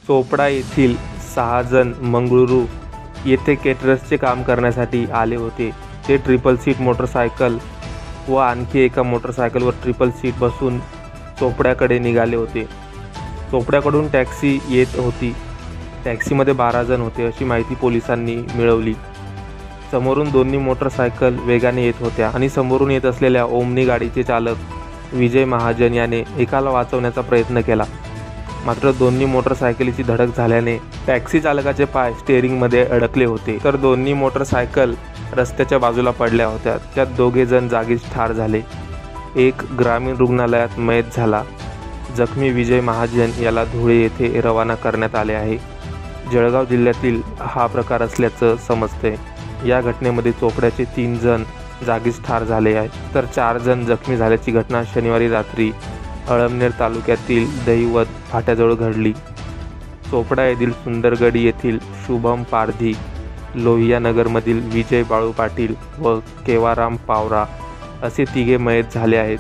चोपडा येथील 6 जण मंगळुरू येथे केटरर्सचे काम करण्यासाठी आले होते. ते ट्रिपल सीट मोटरसायकल व आणखी एका मोटरसायकलवर ट्रिपल सीट बसून चोपड्याकडे निघाले होते. चोपड्याकडून टॅक्सी येत होती. टॅक्सीमध्ये 12 जण होते अशी माहिती पोलिसांनी मिळवली. समोरून दोन्ही मोटरसायकल वेगाने येत होत्या आणि समोरून येत असलेल्या ओमनी गाडीचे चालक विजय महाजन याने एकाला वाचवण्याचा प्रयत्न केला. मात्र दोन्ही मोटरसायकलीची धडक झाल्याने टॅक्सी चालकाचे पाय स्टेअरिंगमध्ये अडकले होते, तर दोन्ही मोटरसायकल रस्त्याच्या बाजूला पडल्या होत्या. त्यात 2 जण जागीच ठार झाले. एक ग्रामीण रुग्णालयात मयत झाला. जखमी विजय महाजन याला धुळे येथे रवाना करण्यात आले आहे. जळगाव जिल्ह्यातील हा प्रकार असल्याचं समजतंय. या घटनेमध्ये चोपड्याचे 3 जण जागीच ठार झाले आहेत, तर 4 जण जखमी झाल्याची घटना शनिवारी रात्री अळमनेर तालुक्यातील दहिवत फाट्याजवळ घडली. चोपडा येथील सुंदरगडी येथील शुभम पारधी, लोहियानगरमधील विजय बाळू पाटील व केवाराम पावरा असे 3 मयत झाले आहेत.